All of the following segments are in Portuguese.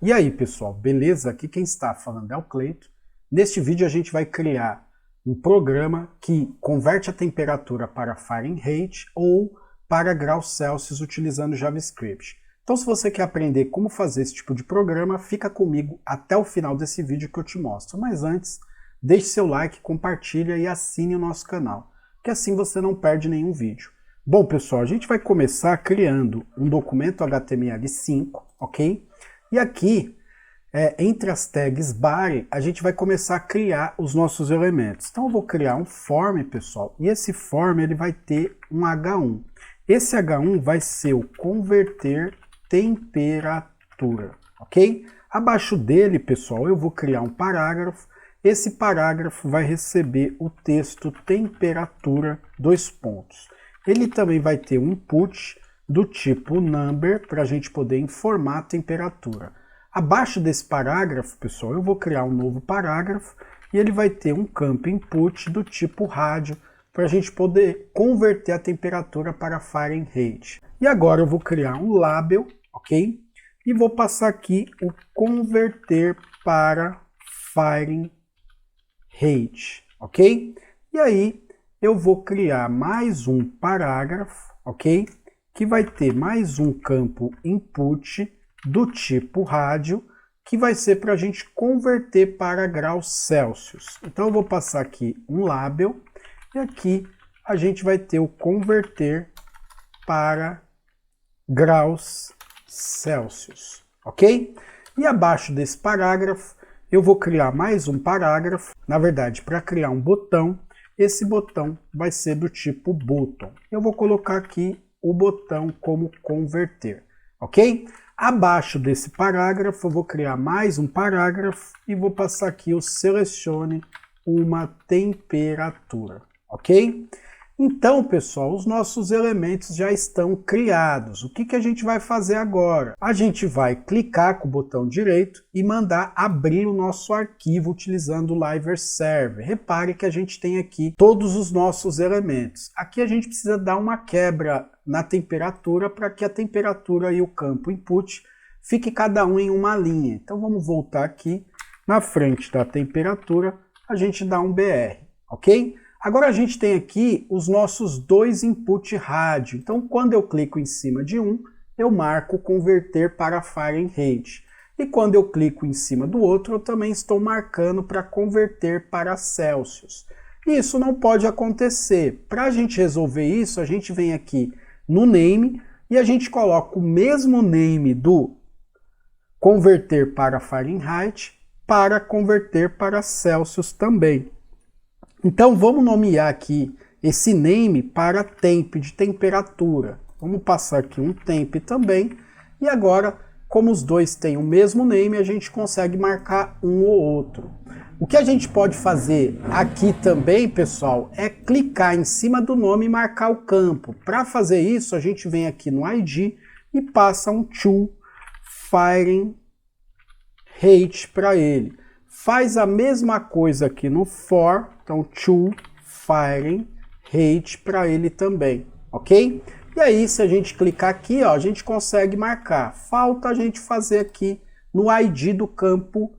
E aí, pessoal, beleza? Aqui quem está falando é o Cleito. Neste vídeo a gente vai criar um programa que converte a temperatura para Fahrenheit ou para graus Celsius utilizando JavaScript. Então, se você quer aprender como fazer esse tipo de programa, fica comigo até o final desse vídeo que eu te mostro. Mas antes, deixe seu like, compartilha e assine o nosso canal, que assim você não perde nenhum vídeo. Bom, pessoal, a gente vai começar criando um documento HTML5, ok? E aqui, entre as tags body, a gente vai começar a criar os nossos elementos. Então eu vou criar um form, pessoal, e esse form ele vai ter um H1. Esse H1 vai ser o converter temperatura, ok? Abaixo dele, pessoal, eu vou criar um parágrafo. Esse parágrafo vai receber o texto temperatura, Ele também vai ter um input do tipo number, para a gente poder informar a temperatura. Abaixo desse parágrafo, pessoal, eu vou criar um novo parágrafo e ele vai ter um campo input do tipo rádio, para a gente poder converter a temperatura para Fahrenheit. E agora eu vou criar um label, ok? E vou passar aqui o converter para Fahrenheit, ok? E aí eu vou criar mais um parágrafo, ok? Que vai ter mais um campo input do tipo rádio, que vai ser para a gente converter para graus Celsius. Então eu vou passar aqui um label, e aqui a gente vai ter o converter para graus Celsius, ok? E abaixo desse parágrafo, eu vou criar mais um parágrafo, na verdade, para criar um botão. Esse botão vai ser do tipo button. Eu vou colocar aqui o botão como converter, ok? Abaixo desse parágrafo, eu vou criar mais um parágrafo e vou passar aqui o selecione uma temperatura, ok? Então, pessoal, os nossos elementos já estão criados. O que a gente vai fazer agora? A gente vai clicar com o botão direito e mandar abrir o nosso arquivo utilizando o Live Server. Repare que a gente tem aqui todos os nossos elementos. Aqui a gente precisa dar uma quebra na temperatura para que a temperatura e o campo input fique cada um em uma linha. Então vamos voltar aqui na frente da temperatura, a gente dá um BR, ok? Agora a gente tem aqui os nossos dois input rádio. Então quando eu clico em cima de um, eu marco converter para Fahrenheit. E quando eu clico em cima do outro, eu também estou marcando para converter para Celsius. Isso não pode acontecer. Para a gente resolver isso, a gente vem aqui no name e a gente coloca o mesmo name do converter para Fahrenheit para converter para Celsius também. Então vamos nomear aqui esse name para temp, de temperatura. Vamos passar aqui um temp também. E agora, como os dois têm o mesmo name, a gente consegue marcar um ou outro. O que a gente pode fazer aqui também, pessoal, é clicar em cima do nome e marcar o campo. Para fazer isso, a gente vem aqui no ID e passa um to Fahrenheit para ele. Faz a mesma coisa aqui no for, então to Fahrenheit para ele também, ok? E aí, se a gente clicar aqui, ó, a gente consegue marcar. Falta a gente fazer aqui no ID do campo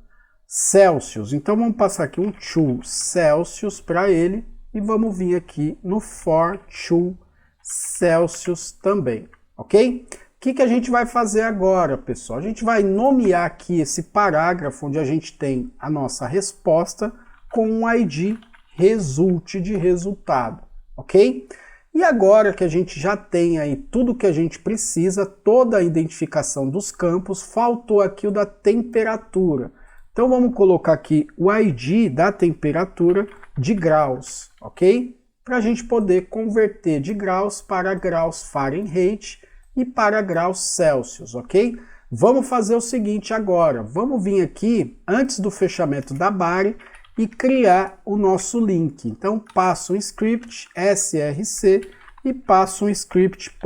Celsius. Então vamos passar aqui um to Celsius para ele e vamos vir aqui no for to Celsius também, ok? O que a gente vai fazer agora, pessoal? A gente vai nomear aqui esse parágrafo onde a gente tem a nossa resposta com um ID result de resultado, ok? E agora que a gente já tem aí tudo que a gente precisa, toda a identificação dos campos, faltou aqui o da temperatura. Então vamos colocar aqui o ID da temperatura de graus, ok? Para a gente poder converter de graus para graus Fahrenheit e para graus Celsius, ok? Vamos fazer o seguinte agora, vamos vir aqui, antes do fechamento da body, e criar o nosso link. Então passo um script src e passo um script.js,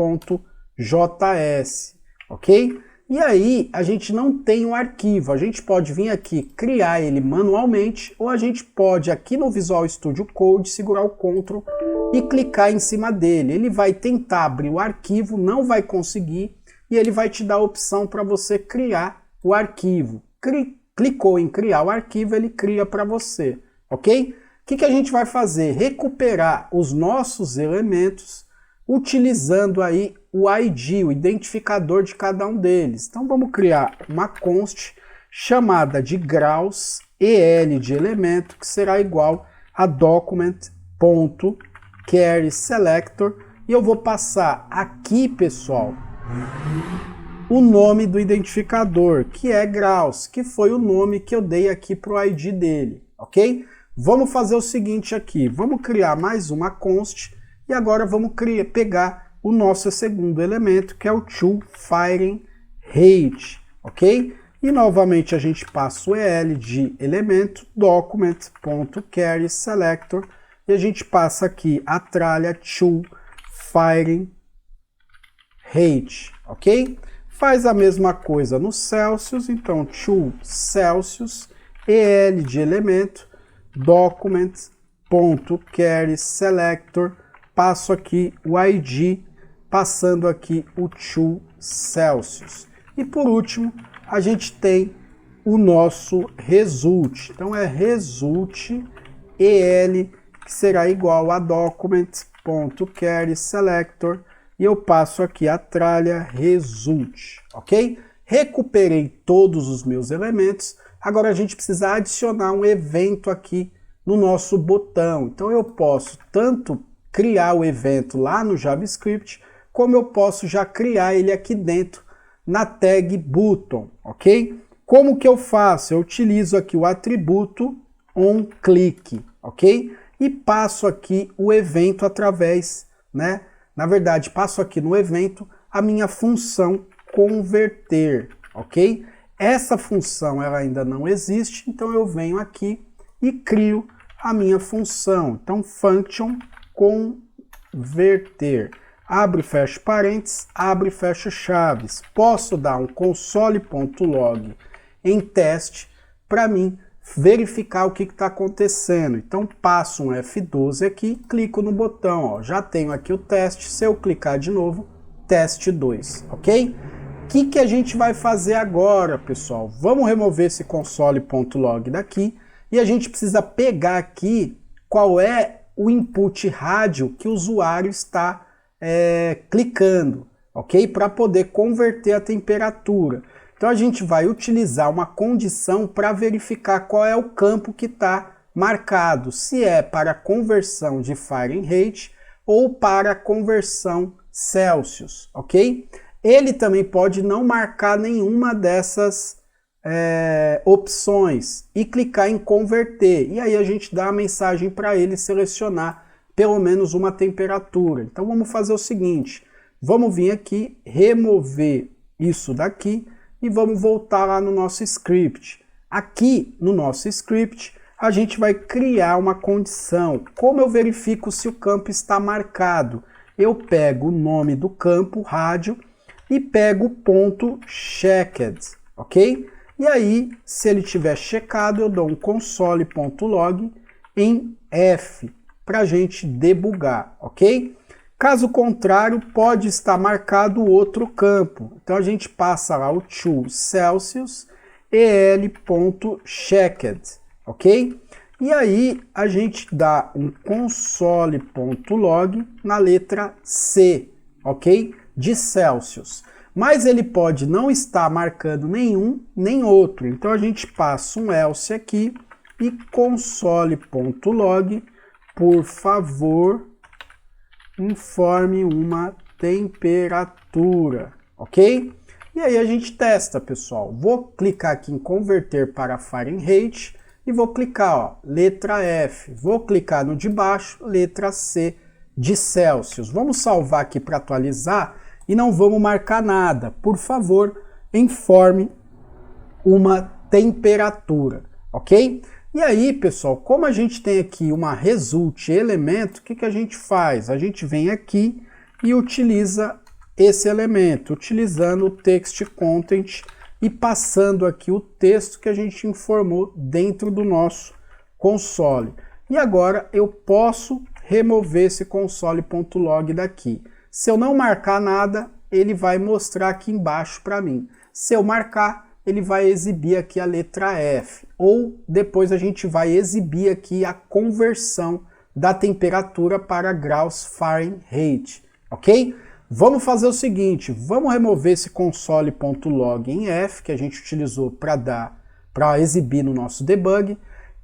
ok? E aí a gente não tem um arquivo, a gente pode vir aqui criar ele manualmente, ou a gente pode aqui no Visual Studio Code segurar o Ctrl e clicar em cima dele. Ele vai tentar abrir o arquivo, não vai conseguir, e ele vai te dar a opção para você criar o arquivo. Clicou em criar o arquivo, ele cria para você, ok? O que a gente vai fazer? Recuperar os nossos elementos utilizando aí o ID, o identificador de cada um deles. Então vamos criar uma const chamada de graus EL de elemento, que será igual a document.carrySelector, e eu vou passar aqui, pessoal, o nome do identificador, que é graus, que foi o nome que eu dei aqui para o ID dele, ok? Vamos fazer o seguinte aqui, vamos criar mais uma const, e agora vamos pegar o nosso segundo elemento, que é o toFiringRate, ok? E novamente a gente passa o EL de elemento, document.carrySelector, e a gente passa aqui a tralha toFiringRate, ok? Faz a mesma coisa no Celsius, então toCelsius, EL de elemento, document.carrySelector, passo aqui o ID, passando aqui o toCelsius. E por último, a gente tem o nosso result. Então é result EL, que será igual a document.carrySelector, e eu passo aqui a tralha result, ok? Recuperei todos os meus elementos, agora a gente precisa adicionar um evento aqui no nosso botão. Então eu posso tanto criar o evento lá no JavaScript, como eu posso já criar ele aqui dentro na tag button, ok? Como que eu faço? Eu utilizo aqui o atributo onClick, ok? E passo aqui o evento através, né? Na verdade, passo aqui no evento a minha função converter, ok? Essa função ela ainda não existe, então eu venho aqui e crio a minha função. Então, function converter. Abre e fecha parênteses, abre e fecha chaves. Posso dar um console.log em teste para mim verificar o que está acontecendo. Então passo um F12 aqui, clico no botão, ó, já tenho aqui o teste, se eu clicar de novo, teste 2, ok? O que a gente vai fazer agora, pessoal? Vamos remover esse console.log daqui e a gente precisa pegar aqui qual é o input rádio que o usuário está clicando, ok? Para poder converter a temperatura. Então a gente vai utilizar uma condição para verificar qual é o campo que está marcado, se é para conversão de Fahrenheit ou para conversão Celsius, ok? Ele também pode não marcar nenhuma dessas opções e clicar em converter, e aí a gente dá a mensagem para ele selecionar pelo menos uma temperatura. Então vamos fazer o seguinte, vamos vir aqui, remover isso daqui e vamos voltar lá no nosso script. Aqui no nosso script a gente vai criar uma condição. Como eu verifico se o campo está marcado? Eu pego o nome do campo, rádio, e pego o ponto checked, ok? E aí, se ele tiver checado, eu dou um console.log em F, para a gente debugar, ok? Caso contrário, pode estar marcado outro campo. Então a gente passa lá o toCelsius el.checked, ok? E aí a gente dá um console.log na letra C, ok? De Celsius. Mas ele pode não estar marcando nenhum nem outro. Então a gente passa um else aqui e console.log, por favor, informe uma temperatura, ok? E aí a gente testa, pessoal. Vou clicar aqui em converter para Fahrenheit e vou clicar, ó, letra F. Vou clicar no de baixo, letra C de Celsius. Vamos salvar aqui para atualizar e não vamos marcar nada. Por favor, informe uma temperatura, ok? E aí, pessoal, como a gente tem aqui uma result elemento, o que a gente faz? A gente vem aqui e utiliza esse elemento, utilizando o text content e passando aqui o texto que a gente informou dentro do nosso console. E agora eu posso remover esse console.log daqui. Se eu não marcar nada, ele vai mostrar aqui embaixo para mim. Se eu marcar, ele vai exibir aqui a letra F, ou depois a gente vai exibir aqui a conversão da temperatura para graus Fahrenheit, ok? Vamos fazer o seguinte, vamos remover esse console.log em F, que a gente utilizou para exibir no nosso debug. O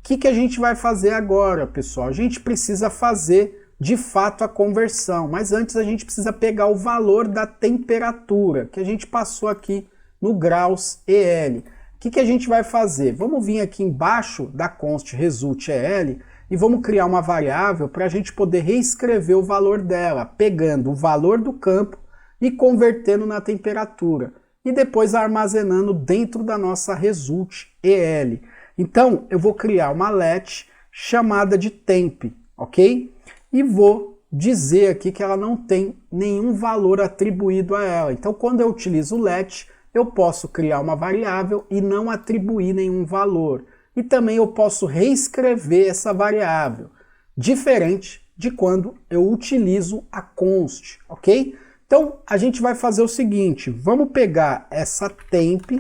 que a gente vai fazer agora, pessoal? A gente precisa fazer, de fato, a conversão, mas antes a gente precisa pegar o valor da temperatura, que a gente passou aqui no graus EL. O que a gente vai fazer? Vamos vir aqui embaixo da const result EL e vamos criar uma variável para a gente poder reescrever o valor dela, pegando o valor do campo e convertendo na temperatura, e depois armazenando dentro da nossa result EL. Então, eu vou criar uma let chamada de temp, ok? E vou dizer aqui que ela não tem nenhum valor atribuído a ela. Então, quando eu utilizo o let, eu posso criar uma variável e não atribuir nenhum valor. E também eu posso reescrever essa variável, diferente de quando eu utilizo a const, ok? Então, a gente vai fazer o seguinte, vamos pegar essa temp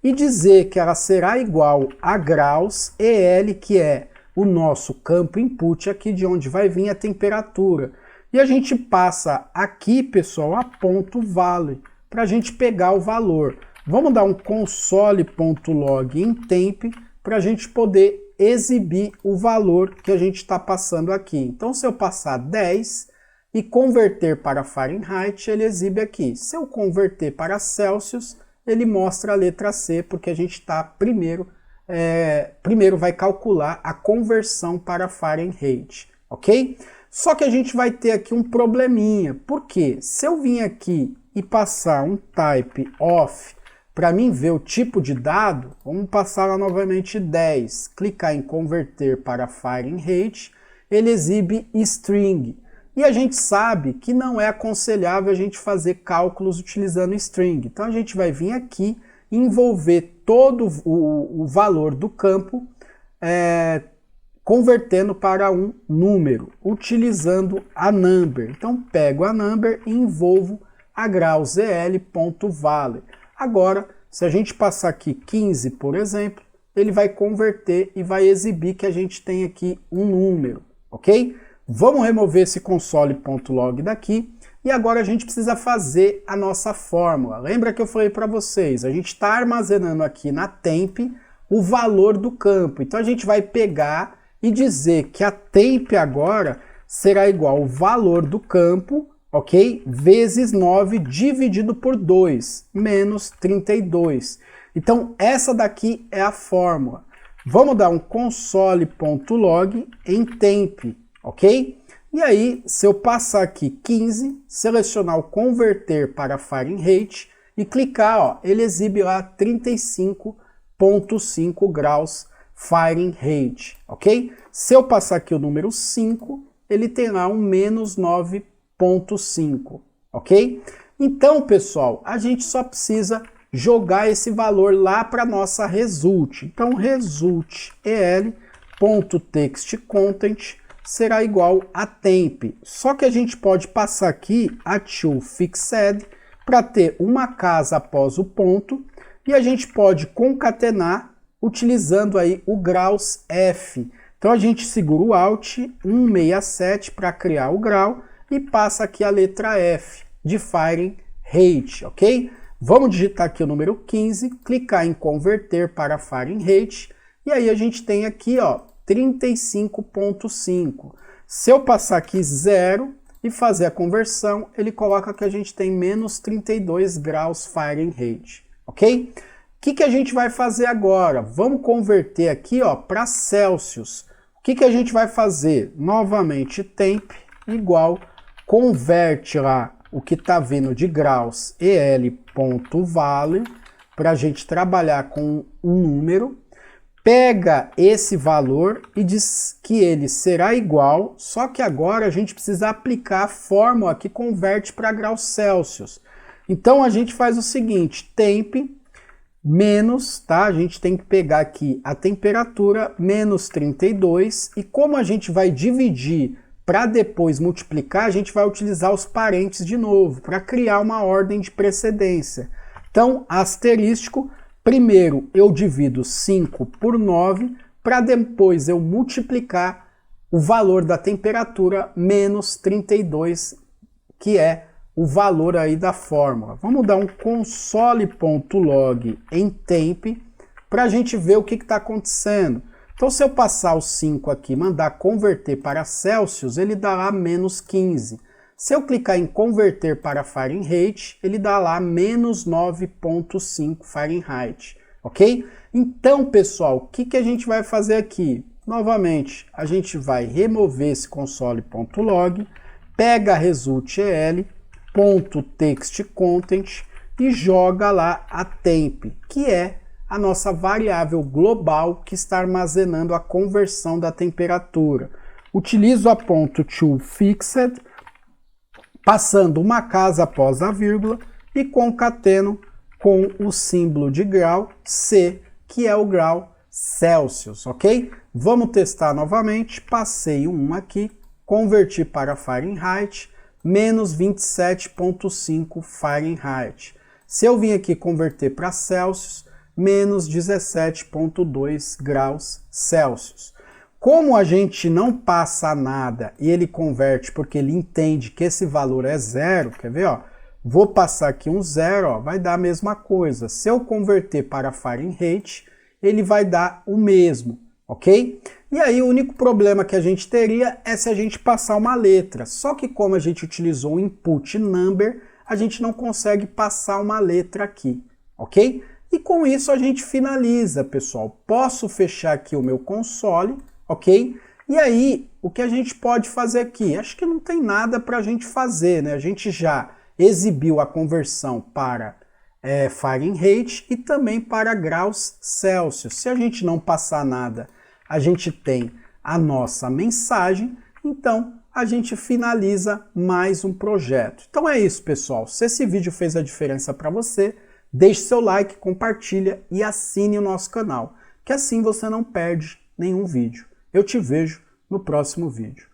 e dizer que ela será igual a graus EL, que é o nosso campo input aqui de onde vai vir a temperatura. E a gente passa aqui, pessoal, a ponto value, para a gente pegar o valor. Vamos dar um console.log em temp para a gente poder exibir o valor que a gente está passando aqui. Então, se eu passar 10 e converter para Fahrenheit, ele exibe aqui. Se eu converter para Celsius, ele mostra a letra C, porque a gente está primeiro vai calcular a conversão para Fahrenheit, ok? Só que a gente vai ter aqui um probleminha, porque se eu vim aqui e passar um type of para mim ver o tipo de dado, vamos passar lá novamente 10, clicar em converter para Fahrenheit, ele exibe string. E a gente sabe que não é aconselhável a gente fazer cálculos utilizando string. Então a gente vai vir aqui e envolver todo o valor do campo convertendo para um número, utilizando a number. Então pego a number e envolvo a graus EL.value. Agora, se a gente passar aqui 15, por exemplo, ele vai converter e vai exibir que a gente tem aqui um número, ok? Vamos remover esse console.log daqui e agora a gente precisa fazer a nossa fórmula. Lembra que eu falei para vocês, a gente está armazenando aqui na temp o valor do campo. Então a gente vai pegar e dizer que a temp agora será igual ao valor do campo, ok? Vezes 9 dividido por 2, menos 32. Então, essa daqui é a fórmula. Vamos dar um console.log em temp, ok? E aí, se eu passar aqui 15, selecionar o converter para Fahrenheit e clicar, ó, ele exibe lá 35,5 graus Fahrenheit, ok? Se eu passar aqui o número 5, ele tem lá um menos 9,5, ok? Então, pessoal, a gente só precisa jogar esse valor lá para nossa result. Então, result el.textContent será igual a temp. Só que a gente pode passar aqui a toFixed para ter uma casa após o ponto e a gente pode concatenar utilizando aí o graus F. Então a gente segura o Alt 167 para criar o grau e passa aqui a letra F de Fahrenheit, ok? Vamos digitar aqui o número 15, clicar em converter para Fahrenheit e aí a gente tem aqui, ó, 35,5. Se eu passar aqui 0 e fazer a conversão, ele coloca que a gente tem menos 32 graus Fahrenheit, ok? O que a gente vai fazer agora? Vamos converter aqui para Celsius. O que a gente vai fazer? Novamente, temp igual, converte lá o que está vindo de graus el.value, para a gente trabalhar com um número, pega esse valor e diz que ele será igual, só que agora a gente precisa aplicar a fórmula que converte para graus Celsius. Então a gente faz o seguinte, temp menos, tá? A gente tem que pegar aqui a temperatura menos 32 e como a gente vai dividir para depois multiplicar, a gente vai utilizar os parênteses de novo para criar uma ordem de precedência. Então, asterístico Primeiro eu divido 5 por 9, para depois eu multiplicar o valor da temperatura menos 32, que é o valor aí da fórmula. Vamos dar um console.log em temp para a gente ver o que está acontecendo. Então, se eu passar o 5 aqui e mandar converter para Celsius, ele dá lá menos 15. Se eu clicar em converter para Fahrenheit, ele dá lá menos 9,5 Fahrenheit, ok? Então, pessoal, o que a gente vai fazer aqui? Novamente, a gente vai remover esse console.log, pega a resultEl.textContent e joga lá a temp, que é a nossa variável global que está armazenando a conversão da temperatura. Utilizo a .toFixed, passando uma casa após a vírgula e concateno com o símbolo de grau C, que é o grau Celsius, ok? Vamos testar novamente, passei um aqui, converti para Fahrenheit, menos 27,5 Fahrenheit. Se eu vim aqui converter para Celsius, menos 17,2 graus Celsius. Como a gente não passa nada e ele converte porque ele entende que esse valor é zero, quer ver, ó? Vou passar aqui um zero, ó, vai dar a mesma coisa. Se eu converter para Fahrenheit, ele vai dar o mesmo, ok? E aí o único problema que a gente teria é se a gente passar uma letra. Só que como a gente utilizou o input number, a gente não consegue passar uma letra aqui, ok? E com isso a gente finaliza, pessoal. Posso fechar aqui o meu console, ok? E aí, o que a gente pode fazer aqui? Acho que não tem nada para a gente fazer, né? A gente já exibiu a conversão para Fahrenheit e também para graus Celsius. Se a gente não passar nada, a gente tem a nossa mensagem, então a gente finaliza mais um projeto. Então é isso, pessoal. Se esse vídeo fez a diferença para você, deixe seu like, compartilha e assine o nosso canal, que assim você não perde nenhum vídeo. Eu te vejo no próximo vídeo.